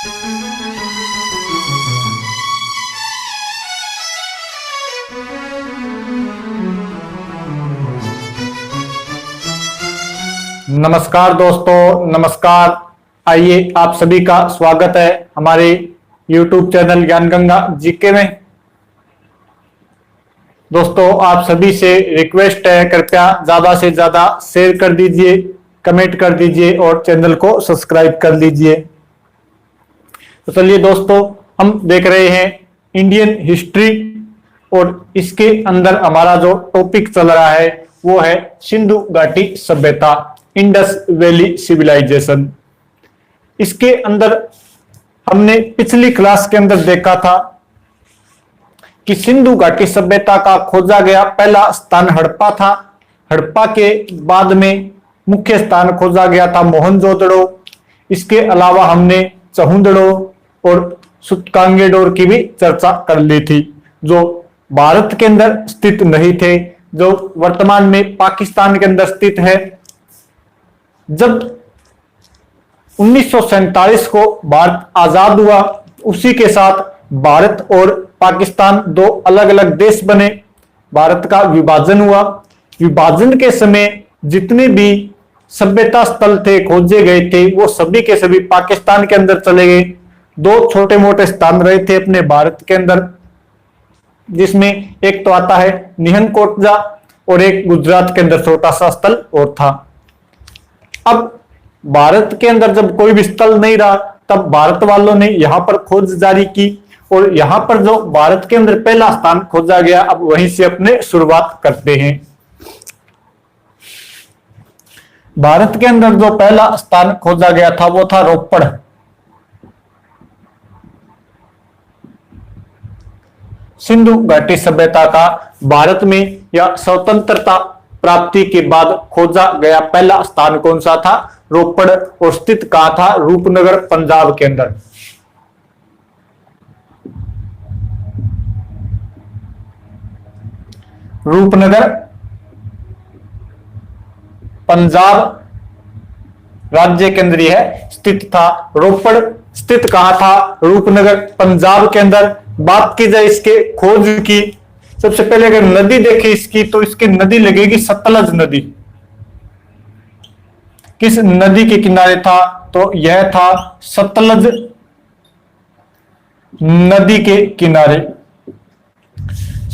नमस्कार दोस्तों, नमस्कार। आइए, आप सभी का स्वागत है हमारे YouTube चैनल ज्ञान गंगा जीके में। दोस्तों, आप सभी से रिक्वेस्ट है, कृपया ज्यादा से ज्यादा शेयर कर दीजिए, कमेंट कर दीजिए और चैनल को सब्सक्राइब कर लीजिए। तो चलिए दोस्तों, हम देख रहे हैं इंडियन हिस्ट्री और इसके अंदर हमारा जो टॉपिक चल रहा है वो है सिंधु घाटी सभ्यता, इंडस वैली सिविलाइजेशन। इसके अंदर हमने पिछली क्लास के अंदर देखा था कि सिंधु घाटी सभ्यता का खोजा गया पहला स्थान हड़प्पा था। हड़प्पा के बाद में मुख्य स्थान खोजा गया था मोहनजोदड़ो। इसके अलावा हमने चहुंदड़ो और सुतकांगेडोर की भी चर्चा कर ली थी, जो भारत के अंदर स्थित नहीं थे, जो वर्तमान में पाकिस्तान के अंदर स्थित है। जब 1947 को भारत आजाद हुआ, उसी के साथ भारत और पाकिस्तान दो अलग अलग देश बने। भारत का विभाजन हुआ। विभाजन के समय जितने भी सभ्यता स्थल थे, खोजे गए थे, वो सभी के सभी पाकिस्तान के अंदर चले गए। दो छोटे मोटे स्थान रहे थे अपने भारत के अंदर, जिसमें एक तो आता है निहन कोटजा और एक गुजरात के अंदर छोटा सा स्थल और था। अब भारत के अंदर जब कोई भी स्थल नहीं रहा, तब भारत वालों ने यहां पर खोज जारी की और यहां पर जो भारत के अंदर पहला स्थान खोजा गया, अब वहीं से अपने शुरुआत करते हैं। भारत के अंदर जो पहला स्थान खोजा गया था वो था रोपड़। सिंधु घाटी सभ्यता का भारत में या स्वतंत्रता प्राप्ति के बाद खोजा गया पहला स्थान कौन सा था? रोपड़। और स्थित कहां था? रूपनगर, पंजाब के अंदर। रूपनगर पंजाब राज्य के अंदर यह स्थित था। रोपड़ स्थित कहां था? रूपनगर, पंजाब के अंदर। बात की जाए इसके खोज की, सबसे पहले अगर नदी देखे इसकी, तो इसकी नदी लगेगी सतलज नदी। किस नदी के किनारे था? तो यह था सतलज नदी के किनारे।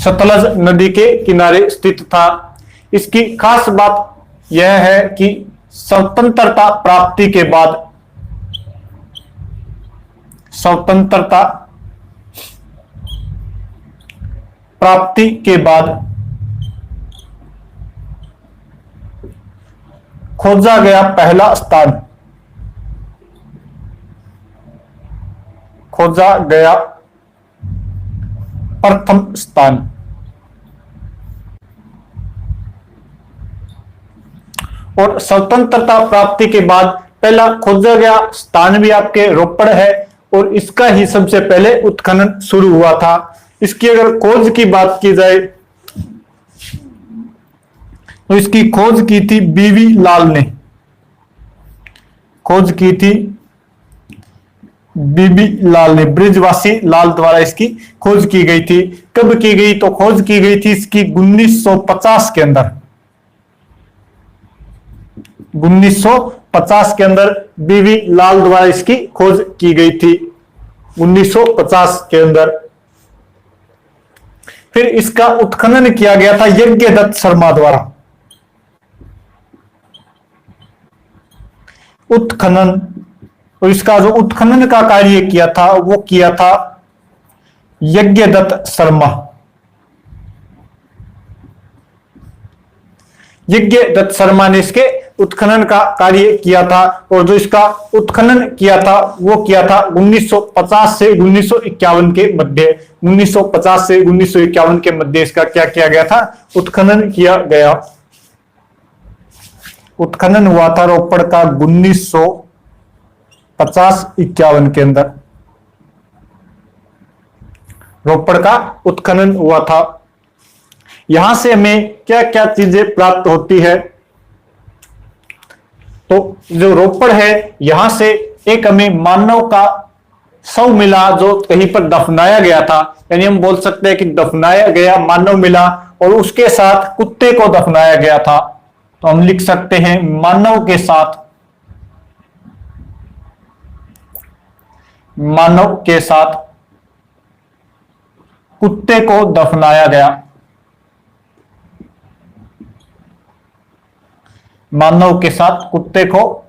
सतलज नदी के किनारे स्थित था। इसकी खास बात यह है कि स्वतंत्रता प्राप्ति के बाद, स्वतंत्रता प्राप्ति के बाद खोजा गया पहला स्थान, खोजा गया प्रथम स्थान। और स्वतंत्रता प्राप्ति के बाद पहला खोजा गया स्थान भी आपके रोपड़ है और इसका ही सबसे पहले उत्खनन शुरू हुआ था। इसकी अगर खोज की बात की जाए तो इसकी खोज की थी बीवी लाल ने। खोज की थी बीबी लाल ने, ब्रिजवासी लाल द्वारा इसकी खोज की गई थी। कब की गई? तो खोज की गई थी इसकी 1950 के अंदर। 1950 के अंदर बीवी लाल द्वारा इसकी खोज की गई थी, 1950 के अंदर। फिर इसका उत्खनन किया गया था यज्ञदत्त शर्मा द्वारा। उत्खनन, और इसका जो उत्खनन का कार्य किया था वो किया था यज्ञदत्त शर्मा। यज्ञदत्त शर्मा ने इसके उत्खनन का कार्य किया था। और जो इसका उत्खनन किया था वो किया था 1950 से 1951 के मध्य। 1950 से 1951 के मध्य इसका क्या किया गया था? उत्खनन किया गया। उत्खनन हुआ था रोपड़ का 1950-51 के अंदर। रोपड़ का उत्खनन हुआ था। यहां से हमें क्या क्या चीजें प्राप्त होती है? तो जो रोपड़ है, यहां से एक हमें मानव का शव मिला जो कहीं पर दफनाया गया था, यानी हम बोल सकते हैं कि दफनाया गया मानव मिला और उसके साथ कुत्ते को दफनाया गया था। तो हम लिख सकते हैं मानव के साथ कुत्ते को दफनाया गया। मानव के साथ कुत्ते को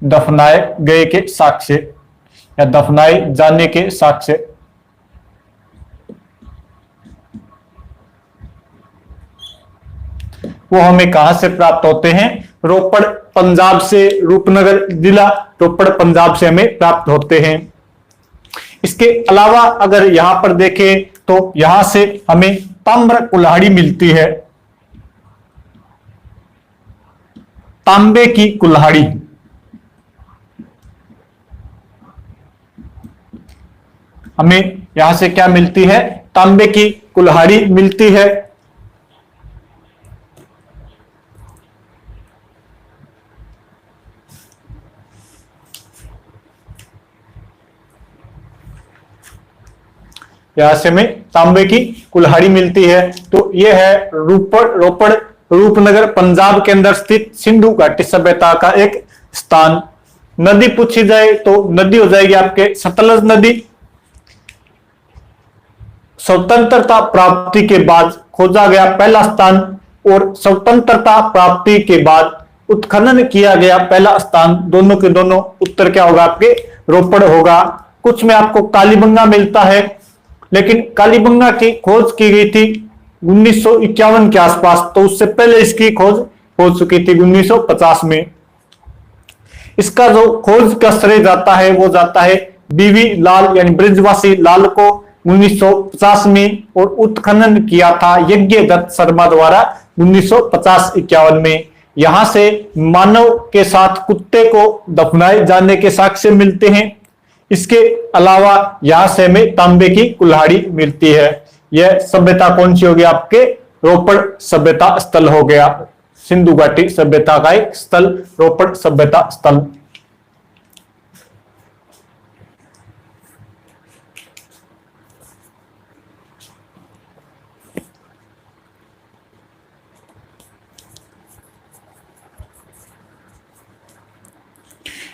दफनाए गए के साक्ष्य या दफनाए जाने के साक्ष्य। वो हमें कहां से प्राप्त होते हैं? रोपड़ पंजाब से, रूपनगर जिला रोपड़ पंजाब से हमें प्राप्त होते हैं। इसके अलावा अगर यहां पर देखें तो यहां से हमें ताम्र कुल्हाड़ी मिलती है, तांबे की कुल्हाड़ी। हमें यहां से क्या मिलती है? तांबे की कुल्हाड़ी मिलती है। यहां से हमें तांबे की कुल्हाड़ी मिलती है। तो यह है रोपड़ रूपनगर पंजाब के अंदर स्थित सिंधु घाटी सभ्यता का एक स्थान। नदी पूछी जाए तो नदी हो जाएगी आपके सतलज नदी। स्वतंत्रता प्राप्ति के बाद खोजा गया पहला स्थान और स्वतंत्रता प्राप्ति के बाद उत्खनन किया गया पहला स्थान, दोनों के दोनों उत्तर क्या होगा? आपके रोपड़ होगा। कुछ में आपको कालीबंगा मिलता है, लेकिन कालीबंगा की खोज की गई थी 1951 के आसपास, तो उससे पहले इसकी खोज हो चुकी थी 1950 में। इसका जो खोज का श्रेय जाता है वो जाता है बीवी लाल यानी ब्रिजवासी लाल को 1950 में, और उत्खनन किया था यज्ञ दत्त शर्मा द्वारा 1950-51 में। यहां से मानव के साथ कुत्ते को दफनाए जाने के साक्ष्य मिलते हैं। इसके अलावा यहां से हमें तांबे की कुल्हाड़ी मिलती है। यह सभ्यता कौन सी होगी? आपके रोपड़ सभ्यता स्थल हो गया। सिंधु घाटी सभ्यता का एक स्थल रोपड़ सभ्यता स्थल।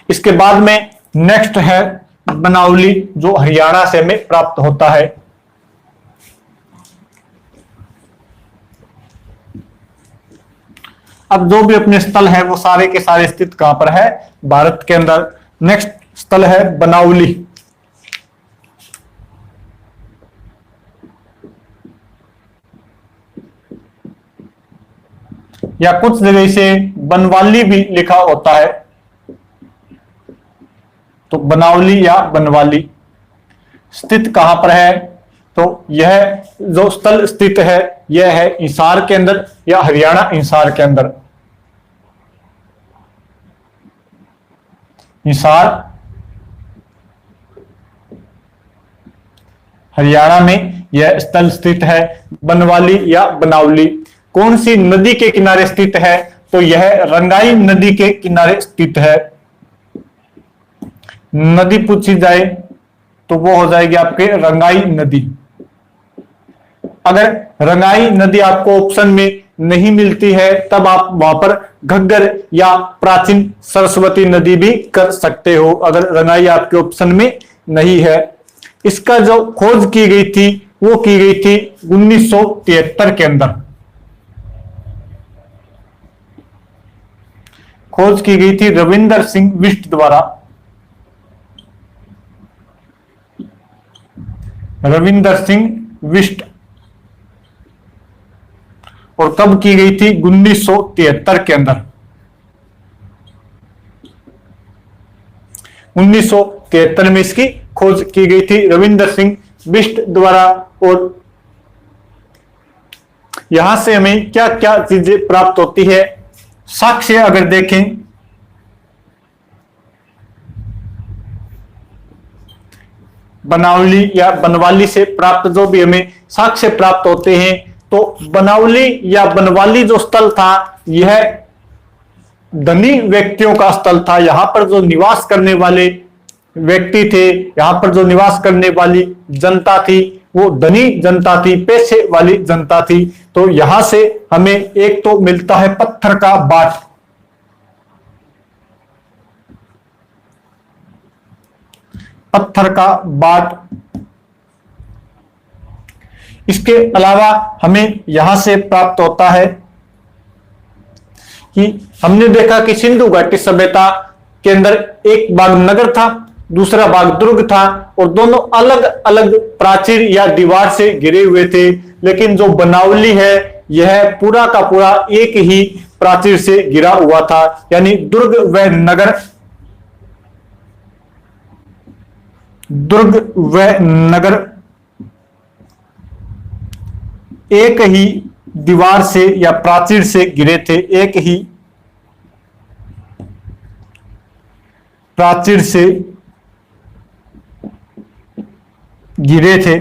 इसके बाद में नेक्स्ट है बनावली, जो हरियाणा से हमें प्राप्त होता है। अब जो भी अपने स्थल है वो सारे के सारे स्थित कहां पर है? भारत के अंदर। नेक्स्ट स्थल है बनावली। या कुछ जगह से बनवाली भी लिखा होता है, तो बनावली या बनवाली स्थित कहां पर है? तो यह जो स्थल स्थित है यह है हिसार के अंदर या हरियाणा हिसार के अंदर। हिसार हरियाणा में यह स्थल स्थित है। बनवाली या बनावली कौन सी नदी के किनारे स्थित है? तो यह रंगाई नदी के किनारे स्थित है। नदी पूछी जाए तो वो हो जाएगी आपके रंगाई नदी। अगर रंगाई नदी आपको ऑप्शन में नहीं मिलती है तब आप वहां पर घग्गर या प्राचीन सरस्वती नदी भी कर सकते हो, अगर रंगाई आपके ऑप्शन में नहीं है। इसका जो खोज की गई थी वो की गई थी 1973 के अंदर। खोज की गई थी रविंदर सिंह बिष्ट द्वारा। रविंदर सिंह बिष्ट। और कब की गई थी? 1973 के अंदर। 1973 में इसकी खोज की गई थी रविंदर सिंह बिष्ट द्वारा। और यहां से हमें क्या क्या चीजें प्राप्त होती है? साक्ष्य अगर देखें बनावली या बनवाली से प्राप्त जो भी हमें साक्ष्य प्राप्त होते हैं, तो बनावली या बनवाली जो स्थल था यह धनी व्यक्तियों का स्थल था। यहां पर जो निवास करने वाले व्यक्ति थे, यहाँ पर जो निवास करने वाली जनता थी वो धनी जनता थी, पैसे वाली जनता थी। तो यहां से हमें एक तो मिलता है पत्थर का बाट, पत्थर का बाट। इसके अलावा हमें यहां से प्राप्त होता है कि हमने देखा कि सिंधु घाटी सभ्यता के अंदर एक भाग नगर था, दूसरा भाग दुर्ग था, और दोनों अलग अलग प्राचीर या दीवार से घिरे हुए थे। लेकिन जो बनावली है यह पूरा का पूरा एक ही प्राचीर से घिरा हुआ था, यानी दुर्ग व नगर, दुर्ग व नगर एक ही दीवार से या प्राचीर से घिरे थे, एक ही प्राचीर से घिरे थे।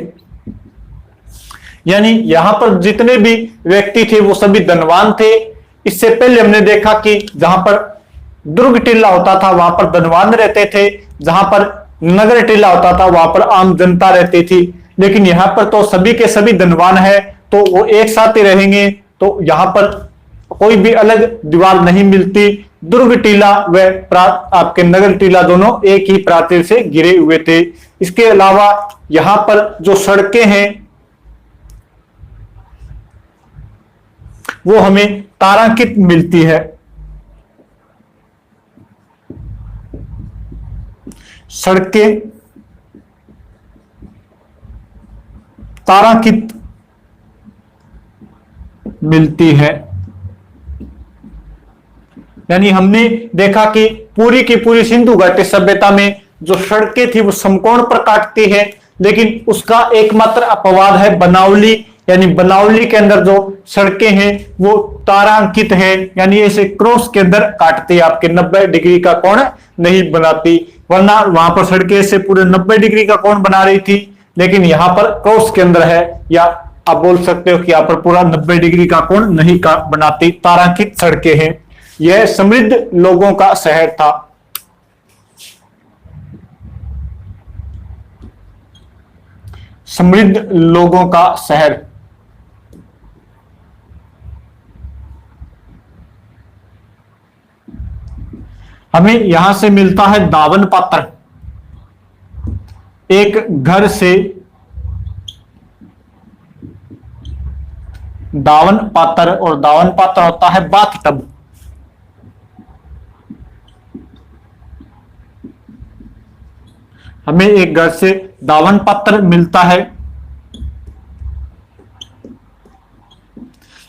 यानी यहां पर जितने भी व्यक्ति थे वो सभी धनवान थे। इससे पहले हमने देखा कि जहां पर दुर्ग टीला होता था वहां पर धनवान रहते थे, जहां पर नगर टीला होता था वहां पर आम जनता रहती थी। लेकिन यहां पर तो सभी के सभी धनवान है, तो वो एक साथ ही रहेंगे, तो यहां पर कोई भी अलग दीवार नहीं मिलती। दुर्ग टीला व आपके नगर टीला दोनों एक ही प्राचीर से घिरे हुए थे। इसके अलावा यहां पर जो सड़कें हैं वो हमें तारांकित मिलती है, सड़कें तारांकित मिलती है। यानी हमने देखा कि पूरी की पूरी सिंधु घाटी सभ्यता में जो सड़कें थी वो समकोण पर काटती है, लेकिन उसका एकमात्र अपवाद है बनावली। यानी बनावली के अंदर जो सड़कें हैं वो तारांकित है, यानी ऐसे क्रॉस के अंदर काटती है, आपके 90 डिग्री का कोण नहीं बनाती। वरना वहां पर सड़कें से पूरे 90 डिग्री का कोण बना रही थी, लेकिन यहां पर क्रॉस के अंदर है, या आप बोल सकते हो कि यहां पर पूरा 90 डिग्री का कोण नहीं बनाती, तारांकित सड़कें हैं। यह समृद्ध लोगों का शहर था। समृद्ध लोगों का शहर। हमें यहां से मिलता है दावन पात्र। एक घर से दावन पात्र, और दावन पात्र होता है बाथ टब। हमें एक घर से दावन पात्र मिलता है,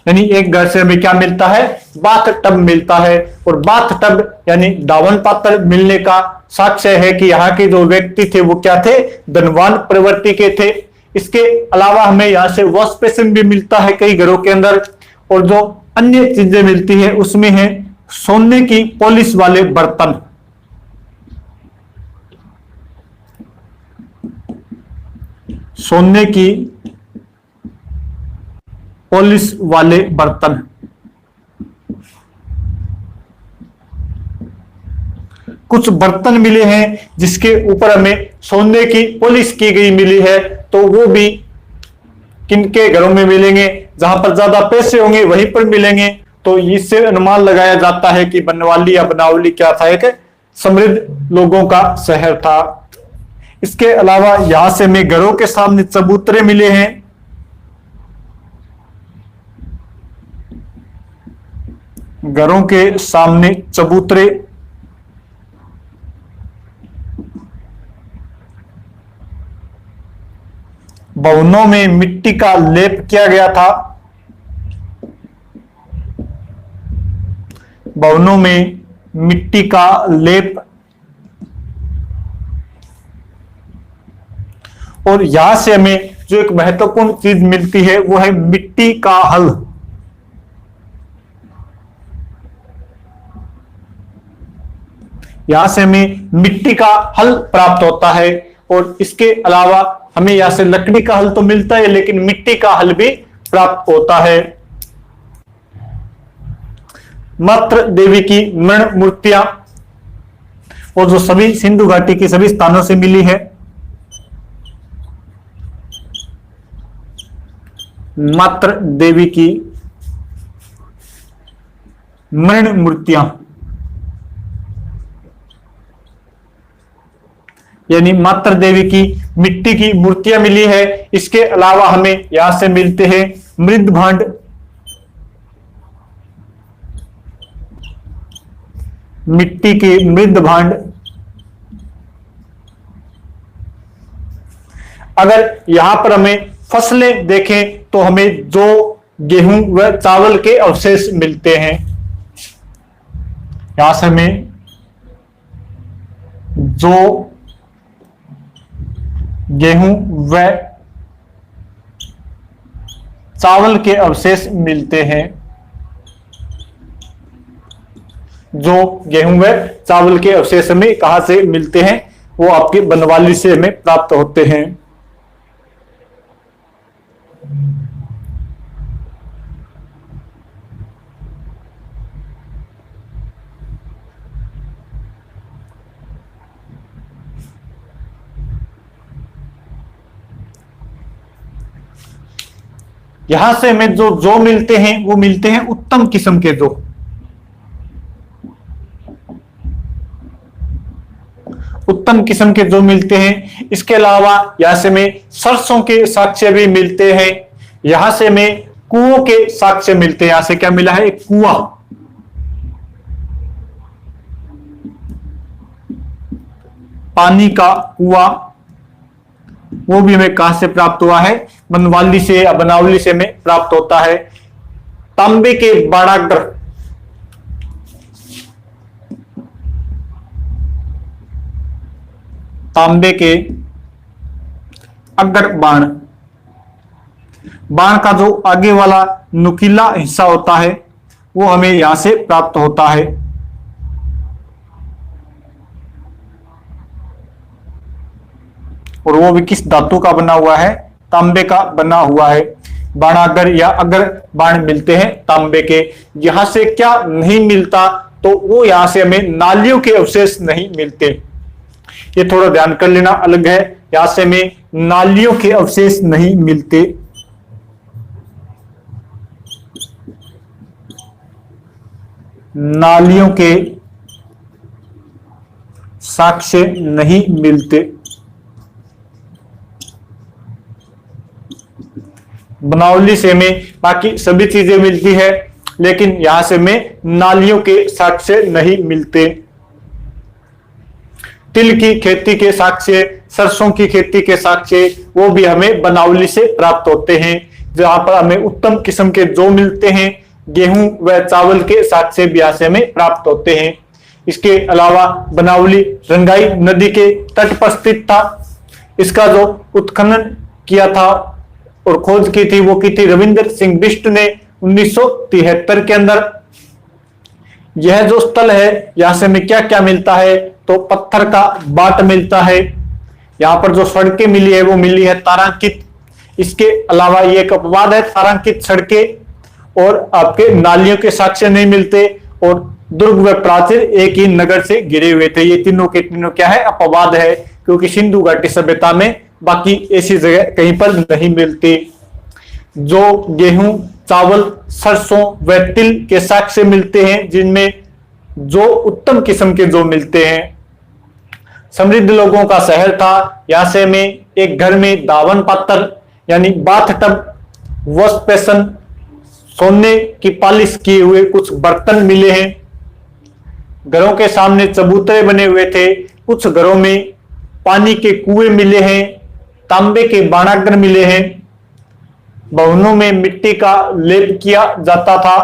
यानी एक घर से हमें क्या मिलता है, बाथ टब मिलता है। और बाथ टब यानी दावन पात्र मिलने का साक्ष्य है कि यहाँ के जो व्यक्ति थे वो क्या थे, धनवान प्रवृत्ति के थे। इसके अलावा हमें यहाँ से वॉश बेसिन भी मिलता है कई घरों के अंदर, और जो अन्य चीजें मिलती है उसमें है सोने की पॉलिश वाले बर्तन। सोने की पॉलिश वाले बर्तन। कुछ बर्तन मिले हैं जिसके ऊपर हमें सोने की पॉलिश की गई मिली है, तो वो भी किनके घरों में मिलेंगे, जहां पर ज्यादा पैसे होंगे वहीं पर मिलेंगे। तो इससे अनुमान लगाया जाता है कि बनवाली या बनावली क्या था, एक समृद्ध लोगों का शहर था। इसके अलावा यहां से हमें घरों के सामने चबूतरे मिले हैं। घरों के सामने चबूतरे, भवनों में मिट्टी का लेप किया गया था। भवनों में मिट्टी का लेप, और यहां से हमें जो एक महत्वपूर्ण चीज मिलती है वो है मिट्टी का हल। यहां से हमें मिट्टी का हल प्राप्त होता है, और इसके अलावा हमें यहां से लकड़ी का हल तो मिलता है, लेकिन मिट्टी का हल भी प्राप्त होता है। मातृ देवी की मृण मूर्तियां, और जो सभी सिंधु घाटी के सभी स्थानों से मिली है। मात्र देवी की मृण मूर्तियां, यानी मात्र देवी की मिट्टी की मूर्तियां मिली है। इसके अलावा हमें यहां से मिलते हैं मृद भांड, मिट्टी के मृद भांड। अगर यहां पर हमें फसलें देखें तो हमें जो गेहूं व चावल के अवशेष मिलते हैं। यहां से हमें जो गेहूं व चावल के अवशेष मिलते हैं, जो गेहूं व चावल के अवशेष हमें कहां से मिलते हैं, वो आपके बनवाली से हमें प्राप्त होते हैं। यहां से हमें जो मिलते हैं वो मिलते हैं उत्तम किस्म के जो, उत्तम किस्म के जो मिलते हैं। इसके अलावा यहां से हमें सरसों के साक्ष्य भी मिलते हैं। यहां से हमें कुओं के साक्ष्य मिलते हैं। यहां से क्या मिला है, एक कुआं, पानी का कुआं, वो भी हमें कहां से प्राप्त हुआ है, बनवाली से या बनावली से हमें प्राप्त होता है। तांबे के बाणाग्र, तांबे के अग्र बाण, बाण का जो आगे वाला नुकीला हिस्सा होता है वो हमें यहां से प्राप्त होता है। और वो भी किस धातु का बना हुआ है, तांबे का बना हुआ है। बाणागर या अगर बाण मिलते हैं तांबे के। यहां से क्या नहीं मिलता, तो वो यहां से हमें नालियों के अवशेष नहीं मिलते। ये थोड़ा ध्यान कर लेना, अलग है। यहां से हमें नालियों के अवशेष नहीं मिलते। नालियों के साक्ष्य नहीं मिलते। बनावली से हमें बाकी सभी चीजें मिलती है, लेकिन यहां से हमें नालियों के साक्ष्य नहीं मिलते। तिल की खेती के साक्ष्य, सरसों की खेती के साक्ष्य, वो भी हमें बनावली से प्राप्त होते हैं। जहां पर हमें उत्तम किस्म के जो मिलते हैं, गेहूं व चावल के साक्ष्य भी यहां से हमें प्राप्त होते हैं। इसके अलावा बनावली रंगाई नदी के तट पर स्थित था। इसका जो उत्खनन किया था और खोज की थी वो की थी रविंद्र सिंह बिष्ट ने 1973 के अंदर। यह जो स्थल है, यहां से हमें क्या क्या मिलता है, तो पत्थर का बाट मिलता है। यहां पर जो सड़कें मिली है वो मिली है तारांकित। इसके अलावा ये एक अपवाद है, तारांकित सड़कें और आपके नालियों के साक्ष्य नहीं मिलते। और दुर्ग व प्राचीर एक ही नगर से घिरे हुए थे। ये तीनों के तीनों क्या है, अपवाद है, क्योंकि सिंधु घाटी सभ्यता में बाकी ऐसी जगह कहीं पर नहीं मिलती। जो गेहूं, चावल, सरसों व तिल के साक्ष्य मिलते हैं, जिनमें जो उत्तम किस्म के जो मिलते हैं। समृद्ध लोगों का शहर था। यहां से हमें एक घर में दावन पात्र यानी बाथ टब, वॉश बेसिन, सोने की पॉलिश किए हुए कुछ बर्तन मिले हैं। घरों के सामने चबूतरे बने हुए थे। कुछ घरों में पानी के कुएं मिले हैं। तांबे के बाणाग्र मिले हैं। भवनों में मिट्टी का लेप किया जाता था।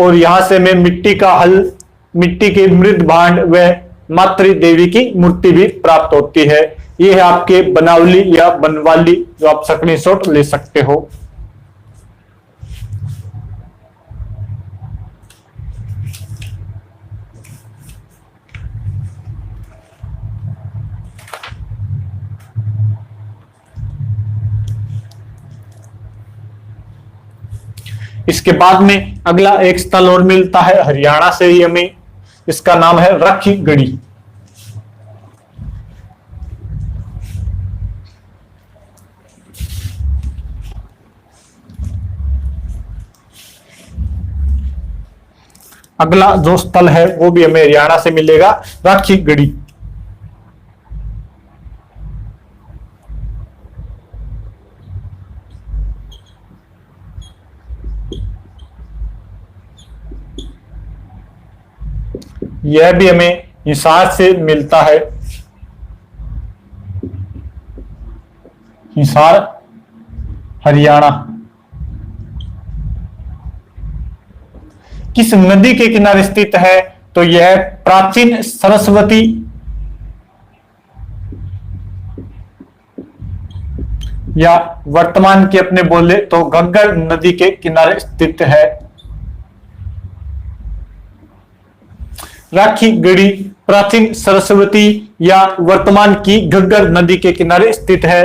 और यहां से हमें मिट्टी का हल, मिट्टी के मृद भांड व मातृ देवी की मूर्ति भी प्राप्त होती है। यह है आपके बनावली या बनवाली, जो आप स्क्रीनशॉट ले सकते हो। इसके बाद में अगला एक स्थल और मिलता है हरियाणा से ही हमें, इसका नाम है रखीगढ़ी। अगला जो स्थल है वो भी हमें हरियाणा से मिलेगा, राखी गढ़ी। यह भी हमें हिसार से मिलता है, हिसार हरियाणा। किस नदी के किनारे स्थित है? तो यह प्राचीन सरस्वती या वर्तमान के अपने बोले तो घग्गर नदी के किनारे स्थित है। राखी गढ़ी प्राचीन सरस्वती या वर्तमान की घग्गर नदी के किनारे स्थित है।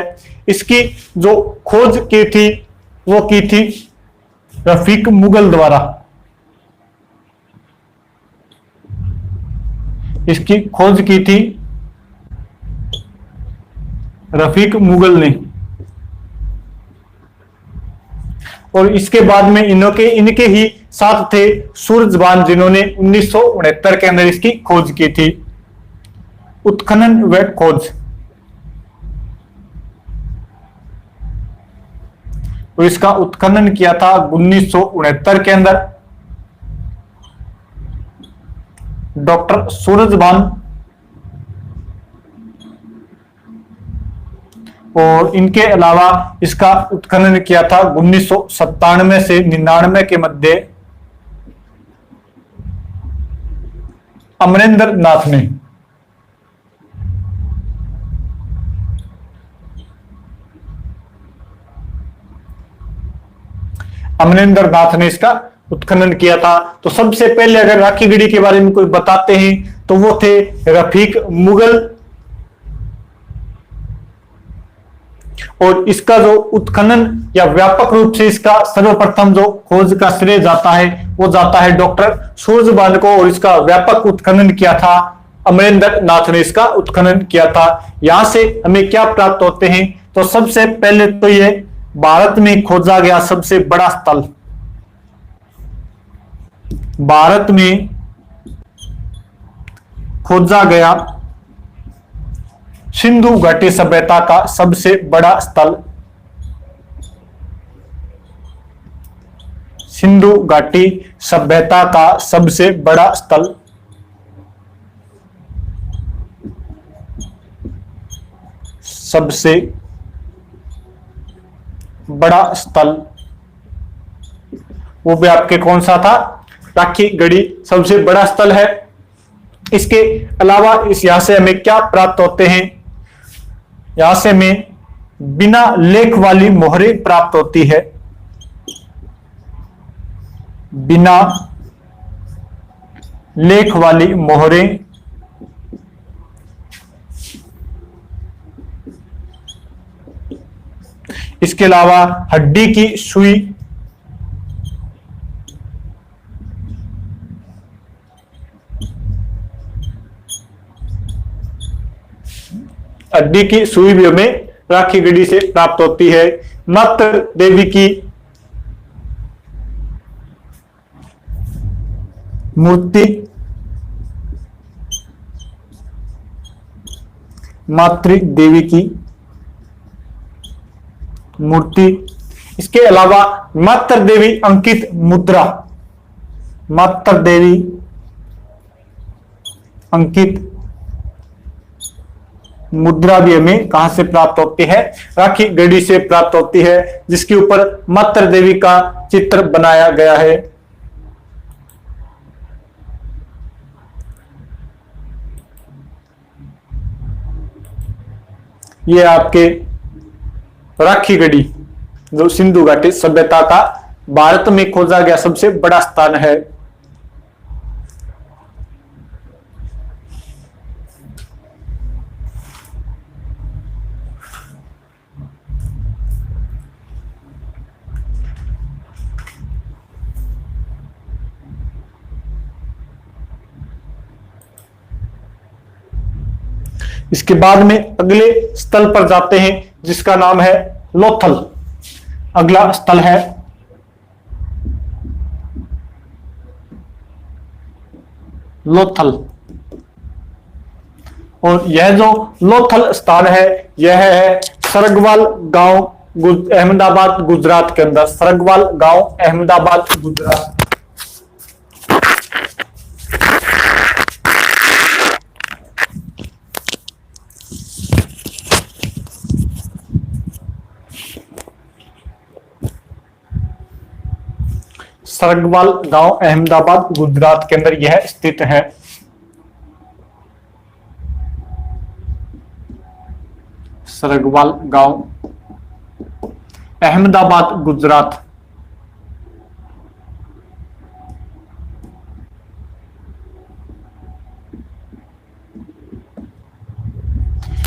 इसकी जो खोज की थी वो की थी रफीक मुगल द्वारा। इसकी खोज की थी रफीक मुगल ने। और इसके बाद में इनके ही साथ थे सूरजभान, जिन्होंने 1969 के अंदर इसकी खोज की थी, उत्खनन व खोज। तो इसका उत्खनन किया था 1969 के अंदर डॉक्टर सूरजभान। और इनके अलावा इसका उत्खनन किया था 1997 से 99 के मध्य अमरेंद्र नाथ ने। अमरेंद्र नाथ ने इसका उत्खनन किया था। तो सबसे पहले अगर राखी गढ़ी के बारे में कोई बताते हैं तो वो थे रफीक मुगल। और इसका जो उत्खनन या व्यापक रूप से इसका सर्वप्रथम जो खोज का श्रेय जाता है वो जाता है डॉक्टर सूरजभान को। और इसका व्यापक उत्खनन किया था अमरेंद्र नाथ ने, इसका उत्खनन किया था। यहां से हमें क्या प्राप्त होते हैं? तो सबसे पहले तो ये भारत में खोजा गया सबसे बड़ा स्थल, भारत में खोजा गया सिंधु घाटी सभ्यता का सबसे बड़ा स्थल, सिंधु घाटी सभ्यता का सबसे बड़ा स्थल। सबसे बड़ा स्थल वो भी आपके कौन सा था? राखी गढ़ी सबसे बड़ा स्थल है। इसके अलावा इस यहां से हमें क्या प्राप्त होते हैं? यहां से हमें बिना लेख वाली मोहरें प्राप्त होती है, बिना लेख वाली मोहरें। इसके अलावा हड्डी की सुई, हड्डी की सुई भी हमें राखी गढ़ी से प्राप्त होती है। मातृ देवी की मूर्ति, मातृ देवी की मूर्ति। इसके अलावा मातृ देवी अंकित मुद्रा, मातृ देवी अंकित मुद्रा भी हमें कहां से प्राप्त होती है? राखी गढ़ी से प्राप्त होती है, जिसके ऊपर मातृ देवी का चित्र बनाया गया है। ये आपके राखी गढ़ी जो सिंधु घाटी सभ्यता का भारत में खोजा गया सबसे बड़ा स्थान है। इसके बाद में अगले स्थल पर जाते हैं जिसका नाम है लोथल। अगला स्थल है लोथल। और यह जो लोथल स्थान है यह है सरगवाल गांव, अहमदाबाद गुजरात के अंदर। सरगवाल गांव, अहमदाबाद गुजरात। सरगवाल गांव, अहमदाबाद गुजरात के अंदर यह स्थित है। सरगवाल गांव, अहमदाबाद गुजरात।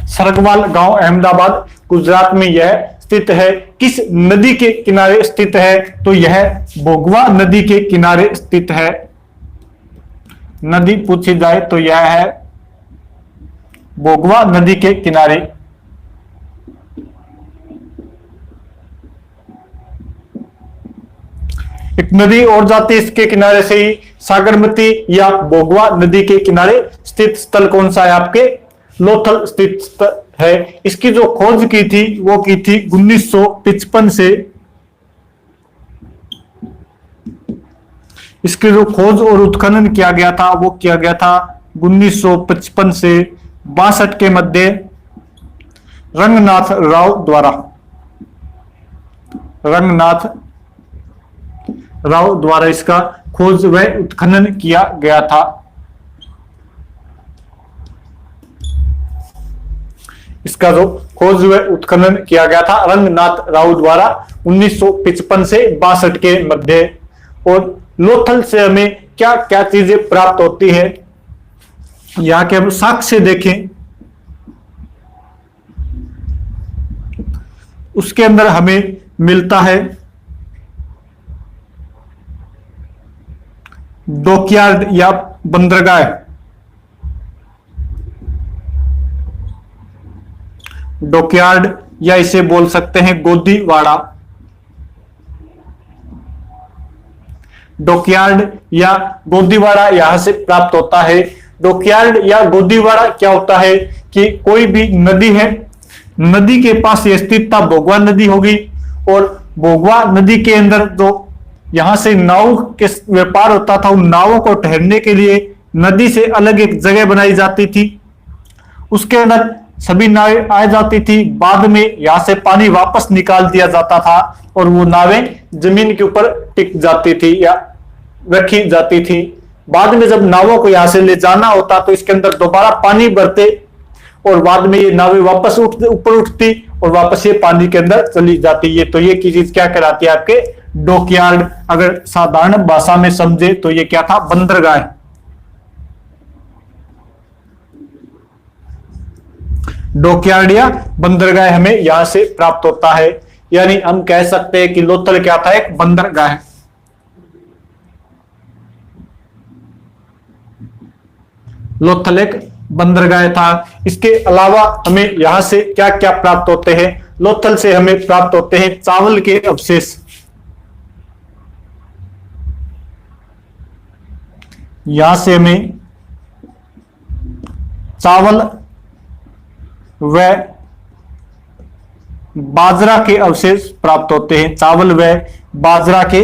सरगवाल गांव, अहमदाबाद गुजरात में यह स्थित है। किस नदी के किनारे स्थित है? तो यह भोगवा नदी के किनारे स्थित है। नदी पूछी जाए तो यह है भोगवा नदी के किनारे। एक नदी और जाती है इसके किनारे से ही, सागरमती या भोगवा नदी के किनारे स्थित स्थल कौन सा है? आपके लोथल स्थित है। इसकी जो खोज की थी वो की थी 1955 से। इसकी जो खोज और उत्खनन किया गया था वो किया गया था 1955 से 62 के मध्य रंगनाथ राव द्वारा। रंगनाथ राव द्वारा इसका खोज व उत्खनन किया गया था। इसका जो खोज व उत्खनन किया गया था रंगनाथ राव द्वारा 1955 से 62 के मध्य। और लोथल से हमें क्या क्या चीजें प्राप्त होती है, यहां के हम साक्ष्य देखें। उसके अंदर हमें मिलता है डॉकयार्ड या बंदरगाह। डॉकयार्ड या इसे बोल सकते हैं गोदीवाड़ा। डॉकयार्ड या गोदीवाड़ा यहां से प्राप्त होता है। डॉकयार्ड या गोदीवाड़ा क्या होता है कि कोई भी नदी है, नदी के पास ये स्थित था भोगवा नदी होगी, और भोगवा नदी के अंदर जो यहां से नाव के व्यापार होता था, उन नावों को ठहरने के लिए नदी से अलग एक जगह बनाई जाती थी। उसके अंदर सभी नावें आ जाती थी। बाद में यहां से पानी वापस निकाल दिया जाता था और वो नावें जमीन के ऊपर टिक जाती थी या रखी जाती थी। बाद में जब नावों को यहां से ले जाना होता तो इसके अंदर दोबारा पानी भरते और बाद में ये नावें वापस ऊपर उठती और वापस ये पानी के अंदर चली जाती। ये तो ये की चीज क्या कहलाती है? आपके डॉकयार्ड। अगर साधारण भाषा में समझे तो ये क्या था? बंदरगाह। डॉकयार्ड या बंदरगाह हमें यहां से प्राप्त होता है। यानी हम कह सकते हैं कि लोथल क्या था? एक बंदरगाह। लोथल एक बंदरगाह था। इसके अलावा हमें यहां से क्या क्या प्राप्त होते हैं? लोथल से हमें प्राप्त होते हैं चावल के अवशेष। यहां से हमें चावल व बाजरा के अवशेष प्राप्त होते हैं। चावल व बाजरा के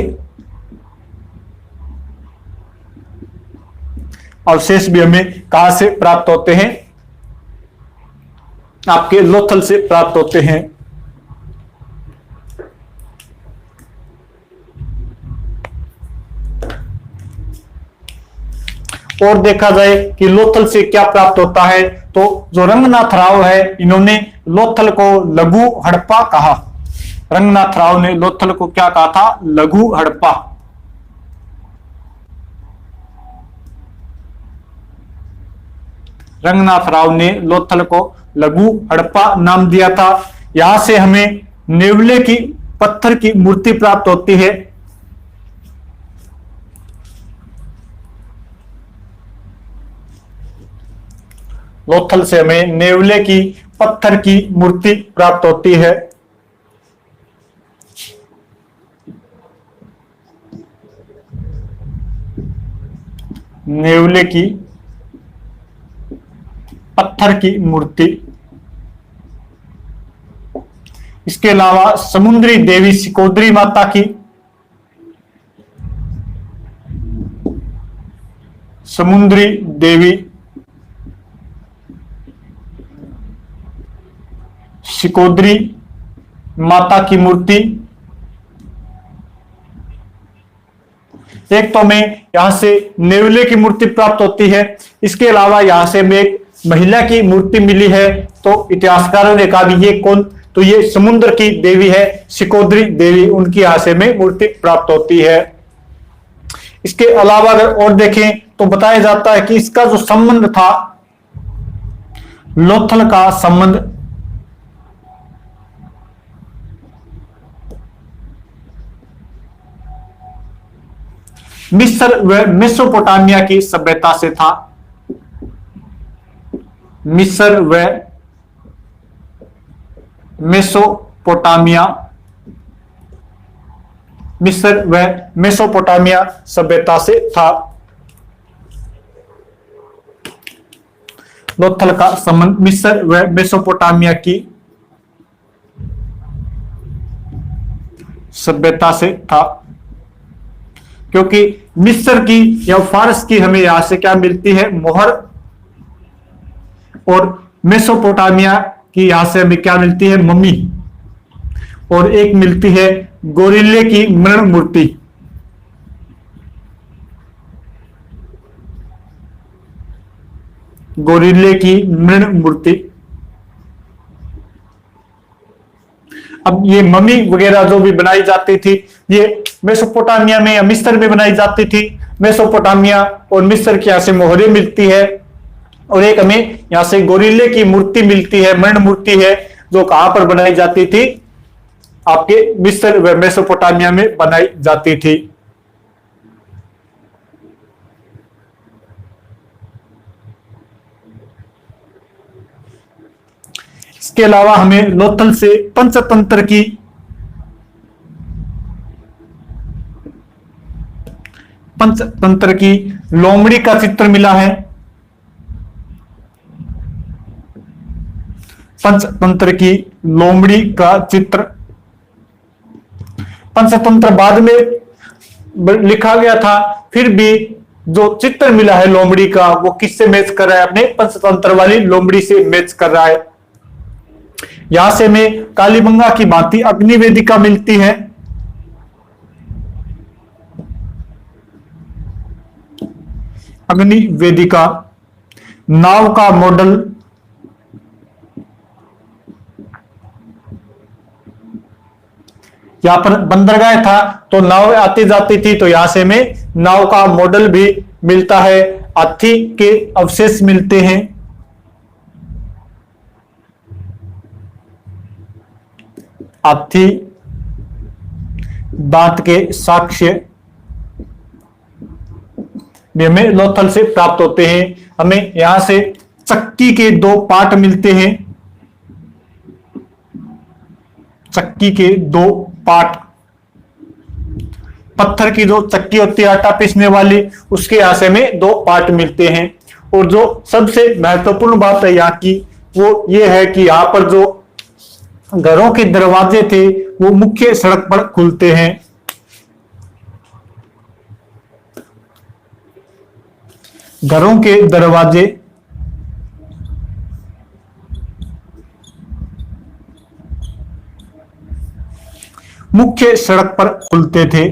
अवशेष भी हमें कहां से प्राप्त होते हैं? आपके लोथल से प्राप्त होते हैं। और देखा जाए कि लोथल से क्या प्राप्त होता है, तो जो रंगनाथ राव है इन्होंने लोथल को लघु हड़प्पा कहा। रंगनाथ राव ने लोथल को क्या कहा था? लघु हड़प्पा। रंगनाथ राव ने लोथल को लघु हड़प्पा नाम दिया था। यहां से हमें नेवले की पत्थर की मूर्ति प्राप्त होती है। लोथल से हमें नेवले की पत्थर की मूर्ति प्राप्त होती है। नेवले की पत्थर की मूर्ति। इसके अलावा समुद्री देवी सिकोद्री माता की, समुद्री देवी सिकोद्री माता की मूर्ति। एक तो हमें यहां से नेवले की मूर्ति प्राप्त होती है, इसके अलावा यहां से हमें एक महिला की मूर्ति मिली है। तो इतिहासकारों ने कहा भी ये कौन, तो ये समुद्र की देवी है सिकोद्री देवी, उनकी यहां से हमें मूर्ति प्राप्त होती है। इसके अलावा अगर और देखें तो बताया जाता है कि इसका जो संबंध था, लोथल का संबंध मिस्र व मेसोपोटामिया की सभ्यता से था। मिस्र व मेसोपोटामिया, मिस्र व मेसोपोटामिया सभ्यता से था। लोथल का संबंध मिस्र व मेसोपोटामिया की सभ्यता से था, क्योंकि मिस्र की या फारस की हमें यहां से क्या मिलती है, मोहर, और मेसोपोटामिया की यहां से हमें क्या मिलती है, मम्मी, और एक मिलती है गोरिल्ले की मृण मूर्ति। गोरिल्ले की मृण मूर्ति। अब ये मम्मी वगैरह जो भी बनाई जाती थी, ये मेसोपोटामिया में या मिस्र में बनाई जाती थी। मेसोपोटामिया और मिस्र की यहां से मोहरें मिलती है, और एक हमें यहां से गोरिल्ले की मूर्ति मिलती है, मृण मूर्ति है, जो कहां पर बनाई जाती थी, आपके मिस्र व मेसोपोटामिया में बनाई जाती थी। इसके अलावा हमें लोथल से पंचतंत्र की लोमड़ी का चित्र मिला है। पंचतंत्र की लोमड़ी का चित्र। पंचतंत्र बाद में लिखा गया था, फिर भी जो चित्र मिला है लोमड़ी का वो किससे मैच कर रहा है, अपने पंचतंत्र वाली लोमड़ी से मैच कर रहा है। यहां से हमें कालीबंगा की भांति अग्नि वेदिका मिलती है। अग्नि वेदिका, नाव का मॉडल, यहां पर बंदरगाह था तो नाव आती जाती थी, तो यहां से हमें नाव का मॉडल भी मिलता है। हाथी के अवशेष मिलते हैं। हाथी दांत के साक्ष्य भी हमें लोथल से प्राप्त होते हैं। हमें यहां से चक्की के 2 पार्ट मिलते हैं। चक्की के 2 पार्ट, पत्थर की जो चक्की होती है आटा पीसने वाली, उसके यहां से हमें 2 पार्ट मिलते हैं। और जो सबसे महत्वपूर्ण बात है यहाँ की, वो ये है कि यहां पर जो घरों के दरवाजे थे वो मुख्य सड़क पर खुलते हैं। घरों के दरवाजे मुख्य सड़क पर खुलते थे।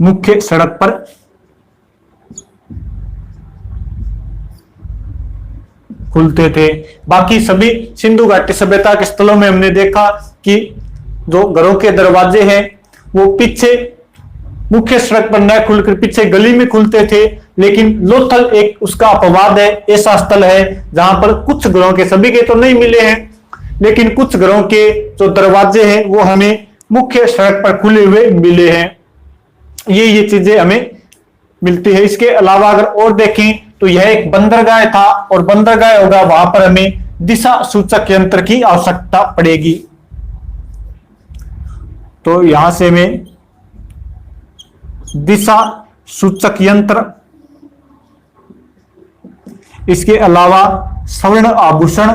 मुख्य सड़क पर खुलते थे। बाकी सभी सिंधु घाटी सभ्यता के स्थलों में हमने देखा कि जो घरों के दरवाजे हैं वो पीछे मुख्य सड़क पर न खुलकर पीछे गली में खुलते थे। लेकिन लोथल एक उसका अपवाद है, ऐसा स्थल है जहां पर कुछ घरों के, सभी के तो नहीं मिले हैं, लेकिन कुछ घरों के जो दरवाजे हैं वो हमें मुख्य सड़क पर खुले हुए मिले हैं। ये चीजें हमें मिलती है। इसके अलावा अगर और देखें तो यह एक बंदरगाह था, और बंदरगाह होगा वहां पर हमें दिशा सूचक यंत्र की आवश्यकता पड़ेगी। तो यहां से हमें दिशा सूचक यंत्र, इसके अलावा स्वर्ण आभूषण,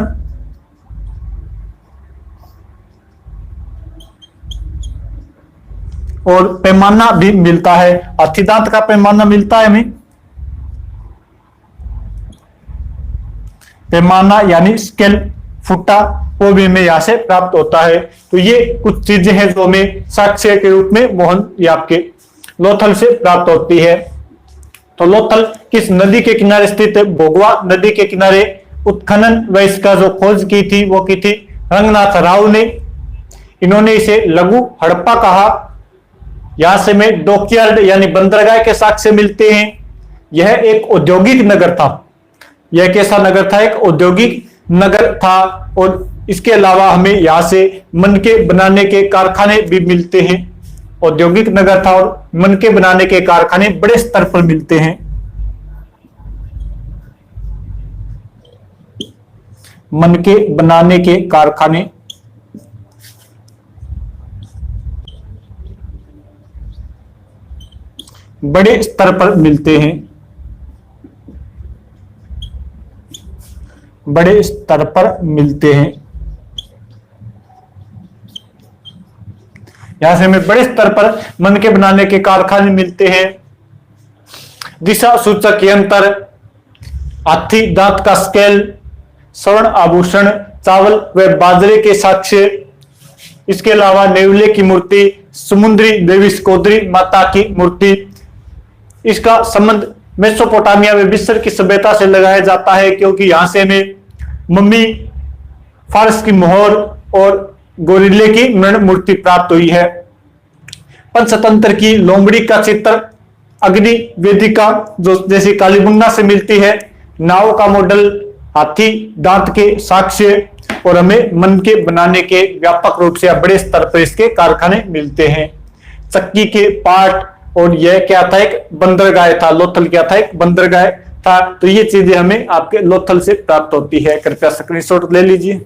और पैमाना भी मिलता है। हाथी दांत का पैमाना मिलता है हमें, पैमाना यानी स्केल, फुट्टा, वो भी हमें यहां से प्राप्त होता है। तो ये कुछ चीजें हैं जो हमें साक्ष्य के रूप में मोहन या आपके लोथल से प्राप्त होती है। तो लोथल किस नदी के किनारे स्थित है? भोगवा नदी के किनारे उत्खनन व इसका जो खोज की थी वो की थी रंगनाथ राव ने। इन्होंने इसे लघु हड़प्पा कहा। यहां से में डॉकयार्ड यानी बंदरगाह के साक्ष्य मिलते हैं। यह एक औद्योगिक नगर था। यह कैसा नगर था? एक औद्योगिक नगर था। और इसके अलावा हमें यहां से मनके बनाने के कारखाने भी मिलते हैं। औद्योगिक नगर था और मनके बनाने के कारखाने बड़े स्तर पर मिलते हैं। मनके बनाने के कारखाने बड़े स्तर पर मिलते हैं। बड़े स्तर पर मिलते हैं। यहां से हमें बड़े स्तर पर मनके बनाने के कारखाने मिलते हैं। दिशा सूचक यंत्र, हाथी दांत का स्केल, स्वर्ण आभूषण, चावल व बाजरे के साक्ष्य, इसके अलावा नेवले की मूर्ति, समुद्री देवी स्कोदरी माता की मूर्ति। इसका संबंध मेसोपोटामिया में मिस्र की सभ्यता से लगाया जाता है, क्योंकि यहां से हमें मम्मी, फारस की मोहर और गोरिल्ले की मृण मूर्ति प्राप्त हुई है। पंचतंत्र की लोमड़ी का चित्र, अग्नि वेदिका जो जैसी कालीबुंगा से मिलती है, नाव का मॉडल, हाथी दांत के साक्ष्य, और हमें मन के बनाने के व्यापक रूप से बड़े स्तर पर इसके कारखाने मिलते हैं। चक्की के पार्ट, और यह क्या था? एक बंदरगाह था। लोथल क्या था? एक बंदरगाह था। तो ये चीजें हमें आपके लोथल से प्राप्त होती है। कृपया स्क्रीनशॉट ले लीजिए।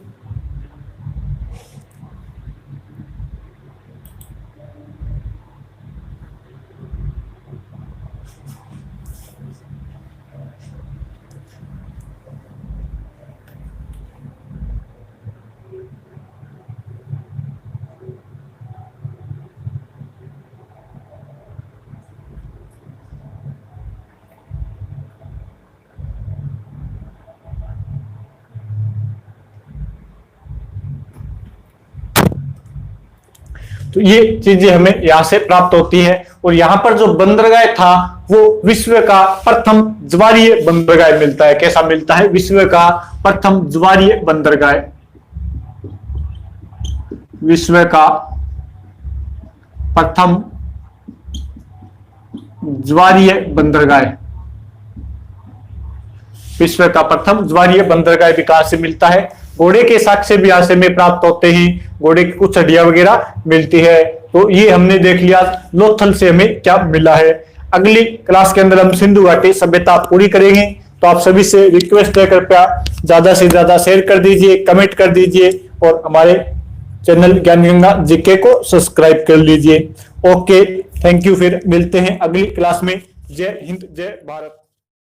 तो ये चीजें हमें यहां से प्राप्त होती है। और यहां पर जो बंदरगाह था वो विश्व का प्रथम ज्वारीय बंदरगाह मिलता है। कैसा मिलता है? विश्व का प्रथम ज्वारीय बंदरगाह। विश्व का प्रथम ज्वारीय बंदरगाह। विश्व का प्रथम ज्वारीय बंदरगाह विकास से मिलता है। घोड़े के साक्ष्य भी यहां से में प्राप्त होते हैं। घोड़े की कुछ हड्डियां वगैरह मिलती है। तो ये हमने देख लिया लोथल से हमें क्या मिला है। अगली क्लास के अंदर हम सिंधु घाटी सभ्यता पूरी करेंगे। तो आप सभी से रिक्वेस्ट है, कृपया ज्यादा से ज्यादा शेयर कर दीजिए, कमेंट कर दीजिए और हमारे चैनल ज्ञान गंगा जीके को सब्सक्राइब कर लीजिए। Okay, thank you. फिर मिलते हैं अगली क्लास में। जय हिंद, जय भारत।